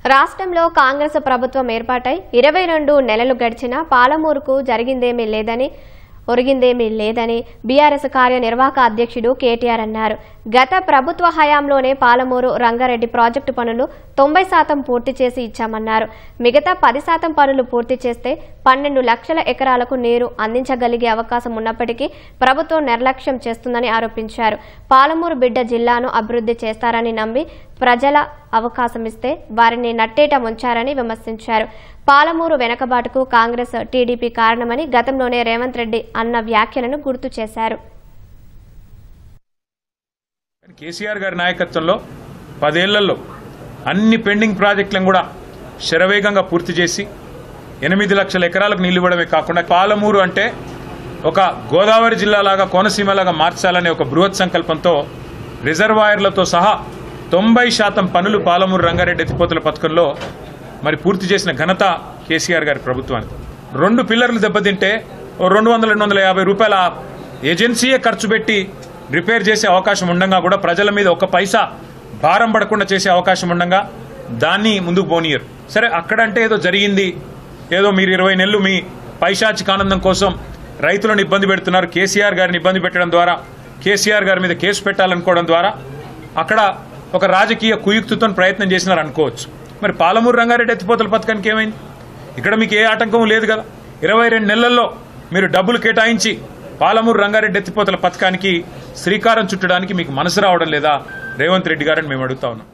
రాష్ట్రంలో కాంగ్రెస్ ప్రభుత్వం ఏర్పాటై 22 నెలలు గడిచినా పాలమూరుకు ఒరిగిందేమీ లేదని బీఆర్ఎస్ కార్యనిర్వాహక అధ్యక్షుడు కేటీఆర్ అన్నారు. గత ప్రభుత్వ హయాంలోనే పాలమూరు రంగారెడ్డి ప్రాజెక్టు పనులు 90% పూర్తి చేసి ఇచ్చామన్నారు. మిగతా 10% పనులు పూర్తి చేస్తే 12 లక్షల ఎకరాలకు నీరు అందించగలిగే అవకాశం ఉన్నప్పటికీ ప్రభుత్వం నిర్లక్ష్యం చేస్తుందని ఆరోపించారు. పాలమూరు బిడ్డ జిల్లాను అభివృద్ధి చేస్తారని నమ్మి ప్రజల అవకాశమిస్తే వారిని నట్టేట ముంచారని విమర్శించారు. పాలమూరు వెనకబాటుకు కాంగ్రెస్ టీడీపీ కారణమని గతంలోనే రేవంత్ రెడ్డి అన్న వ్యాఖ్యలను గుర్తు చేశారు. కేసీఆర్ గారి నాయకత్వంలో 10 ఏళ్లలో అన్ని పెండింగ్ ప్రాజెక్టులను కూడా శరవేగంగా పూర్తి చేసి 8 లక్షల ఎకరాలకు నీళ్లు ఇవ్వడమే కాకుండా పాలమూరు అంటే ఒక గోదావరి జిల్లాలాగా కోనసీమలాగా మార్చాలనే ఒక బృహత్ సంకల్పంతో రిజర్వాయర్లతో సహా 90% పనులు పాలమూరు రంగారెడ్డి ఎత్తిపోతల పథకంలో మరి పూర్తి చేసిన ఘనత కేసీఆర్ గారి ప్రభుత్వానికి. 2 పిల్లర్లు దెబ్బతింటే 200-250 రూపాయల ఏజెన్సీయే ఖర్చు పెట్టి రిపేర్ చేసే అవకాశం ఉండగా కూడా ప్రజల మీద ఒక పైసా భారం పడకుండా చేసే అవకాశం ఉండగా దాన్ని ముందుకు పోనీయరు. సరే అక్కడంటే ఏదో జరిగింది, ఏదో మీరు 20 నెలలు మీ పైశాచిక ఆనందం కోసం రైతులను ఇబ్బంది పెడుతున్నారు, కేసీఆర్ గారిని ఇబ్బంది పెట్టడం ద్వారా కేసీఆర్ గారి మీద కేసు పెట్టాలనుకోవడం ద్వారా అక్కడ ఒక రాజకీయ కుయుక్తితో ప్రయత్నం చేసినారు అనుకోవచ్చు. మరి పాలమూరు రంగారెడ్డి ఎత్తిపోతల పథకానికి ఏమైంది? ఇక్కడ మీకు ఏ ఆటంకం లేదు కదా. 22 నెలల్లో మీరు డబ్బులు కేటాయించి పాలమూరు రంగారెడ్డి ఎత్తిపోతల పథకానికి శ్రీకారం చుట్టడానికి మీకు మనసు రావడం లేదా రేవంత్ రెడ్డి గారని మేము అడుగుతా ఉన్నాం.